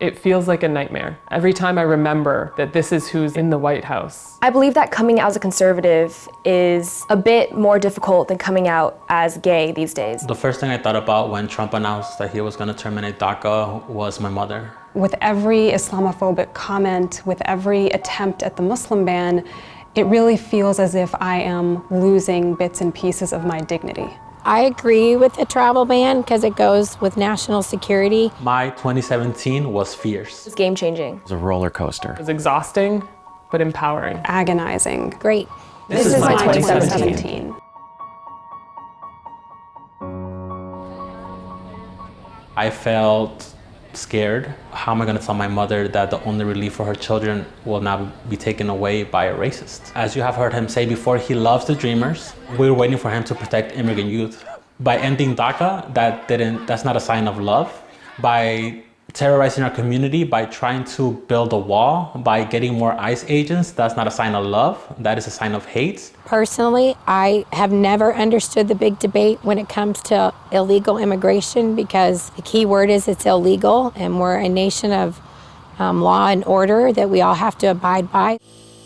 It feels like a nightmare. Every time I remember that this is who's in the White House. I believe that coming out as a conservative is a bit more difficult than coming out as gay these days. The first thing I thought about when Trump announced that he was going to terminate DACA was my mother. With every Islamophobic comment, with every attempt at the Muslim ban, it really feels as if I am losing bits and pieces of my dignity. I agree with the travel ban because it goes with national security. My 2017 was fierce. It's game-changing. It was a roller coaster. It was exhausting, but empowering. Agonizing. Great. This is my 2017. I felt scared. How am I going to tell my mother that the only relief for her children will now be taken away by a racist? As you have heard him say before, he loves the dreamers. We're waiting for him to protect immigrant youth. By ending DACA, that's not a sign of love. By terrorizing our community, by trying to build a wall, by getting more ICE agents, that's not a sign of love. That is a sign of hate. Personally, I have never understood the big debate when it comes to illegal immigration because the key word is it's illegal, and we're a nation of law and order that we all have to abide by.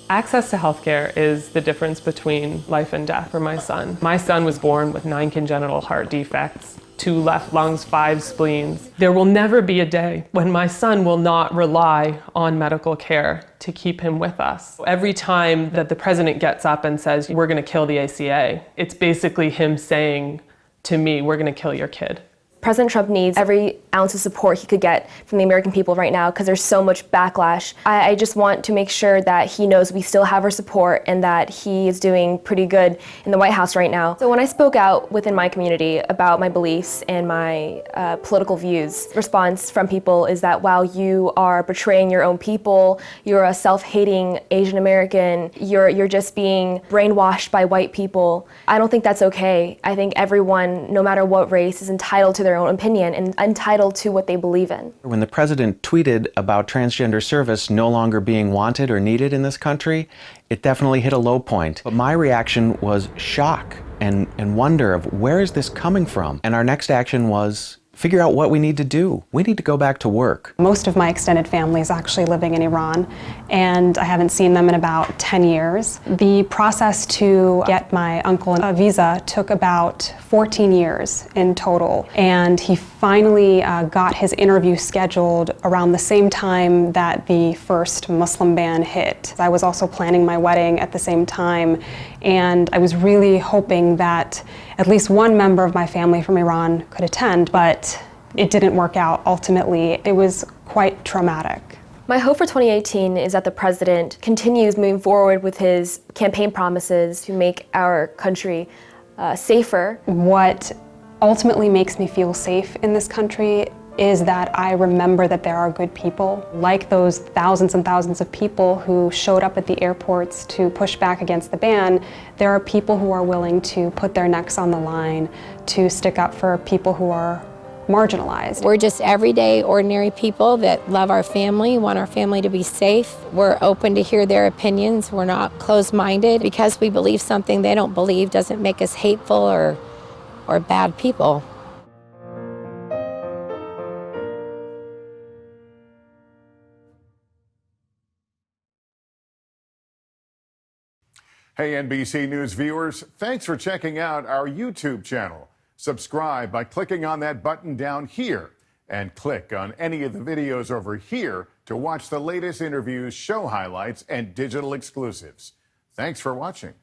Access to healthcare is the difference between life and death for my son. My son was born with 9 congenital heart defects, 2 left lungs, 5 spleens. There will never be a day when my son will not rely on medical care to keep him with us. Every time that the president gets up and says, we're going to kill the ACA, it's basically him saying to me, we're going to kill your kid. President Trump needs every ounce of support he could get from the American people right now because there's so much backlash. I just want to make sure that he knows we still have our support and that he is doing pretty good in the White House right now. So when I spoke out within my community about my beliefs and my political views, response from people is that, wow, you are betraying your own people, you're a self-hating Asian American, you're just being brainwashed by white people. I don't think that's okay. I think everyone, no matter what race, is entitled to their own opinion and entitled to what they believe in. When the president tweeted about transgender service no longer being wanted or needed in this country, it definitely hit a low point. But my reaction was shock and wonder of where is this coming from? And our next action was figure out what we need to do. We need to go back to work. Most of my extended family is actually living in Iran, and I haven't seen them in about 10 years. The process to get my uncle a visa took about 14 years in total, and he finally got his interview scheduled around the same time that the first Muslim ban hit. I was also planning my wedding at the same time, and I was really hoping that at least one member of my family from Iran could attend, but it didn't work out ultimately. It was quite traumatic. My hope for 2018 is that the president continues moving forward with his campaign promises to make our country safer. What ultimately makes me feel safe in this country is that I remember that there are good people, like those thousands and thousands of people who showed up at the airports to push back against the ban. There are people who are willing to put their necks on the line to stick up for people who are marginalized. We're just everyday, ordinary people that love our family, want our family to be safe. We're open to hear their opinions. We're not closed-minded. Because we believe something they don't believe doesn't make us hateful or bad people. Hey, NBC News viewers, thanks for checking out our YouTube channel. Subscribe by clicking on that button down here and click on any of the videos over here to watch the latest interviews, show highlights, and digital exclusives. Thanks for watching.